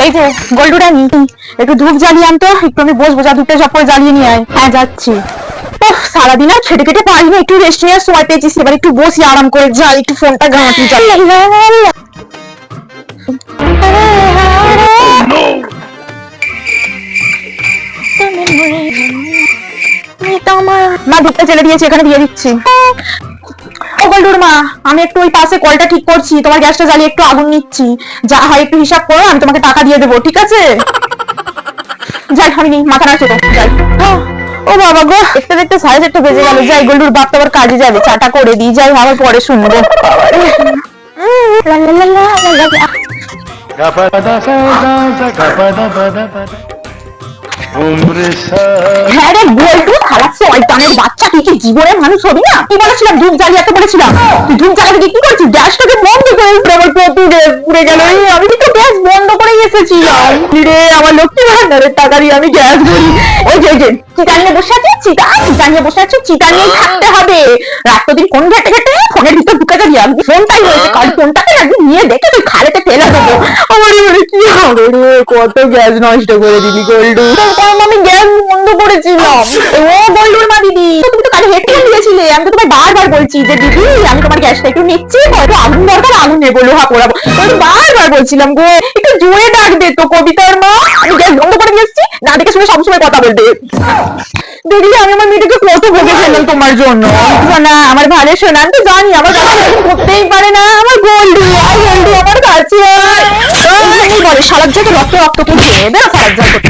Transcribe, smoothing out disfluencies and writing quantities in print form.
এই যে গোল্ডু রানী, একটু ধূপ জ্বালিয়ে আনতো, একটু আমি বসবো, যা ধূপটা ঝপ করে জ্বালিয়ে নিয়ে আয়। হ্যাঁ যাচ্ছি। সারাদিন আর খেটে খেটে পারি না, একটু রেস্ট নেওয়ার সময় পেয়েছি, এবার একটু বসি আরাম করে, যাই একটু ফোনটা ঘাঁটি যাই। মা ধূপটা জ্বেলে দিয়েছি, এখানে দিয়ে দিচ্ছি। ও গোল্ডুর মা, আমি একটু ওই পাশে কলটা ঠিক করছি, তোমার গ্যাসটা জ্বালিয়ে একটু আগুন নিচ্ছি, যা হয় একটু হিসাব করো, আমি তোমাকে টাকা দিয়ে দেবো, ঠিক আছে? যাই, আমি মাথা নাড়ছে তো, যাই। ও বাবা গো, দেখতে দেখতে 4:30 বেজে গেল। যাই, গোল্ডুর বাপ তো আবার কাজে যাবে, চাটা করে দিই, যাই আবার পরে শুনবো। হ্যাঁ রে গোল্ডু, খারাপ শয়তানের বাচ্চা, তুই কি জীবনে মানুষ হবি না? কি বলেছিলাম ধূপ জ্বালিয়ে বলেছিলাম, তুই ধূপ জ্বালাতে কি করছিস? গ্যাসটাকে বন্ধ করে দিতে, আমার কত গ্যাস পুড়ে গেল। আমি কিন্তু গ্যাস বন্ধ করে এসেছিলাম রে, আমার লক্ষ্মী ভান্ডারের টাকা দিয়ে আমি গ্যাস ভরি। ওই যে চিকা নিয়ে বসে আছিস, চিকা নিয়ে বসে আছিস, চিকা নিয়েই থাকতে হবে। রাত দিন ফোন ঘেটে ঘেটে ফোনের ভিতর ঢুকে যাবি, আমি ফোনটাই হয়েছে, কাল ফোনটাকে না নিয়ে দেখে তুই খালেতে ফেলে দেবো। আমার এবারে কি হবে রে, কত গ্যাস নষ্ট করে দিবি গোল্ডু। আমি গ্যাস বন্ধ করেছিলাম। ও গোল্ডুর মা দিদি, তুমি তো কাল হেডফোন দিয়েছিলে, আমি তো তোমায় বারবার বলছি যে দিদি আমি তোমার গ্যাসটা একটু নিচ্ছি, হয়তো আগুন দরকার, আগুন নেবো, লোহা পোড়াবো, আমি বারবার বলছিলাম গো, একটু জোরে ডাকবে তো কবিতার মা, আমি গ্যাস বন্ধ করে দিয়েছি, না দেখে শুনে সবসময় কথা বলতে। দিদি আমি আমার মেয়েটাকে কত ভোগে ফেললাম তোমার জন্য। না আমার ভালো শোনান তো, জানি আমার কাছে করতেই পারে না, আমার গোল্ডু গোল্ডু আমার কাছে বলে সারা জায়গায় রক্ত রক্ত করছে, বেরো সারা জায়গায়।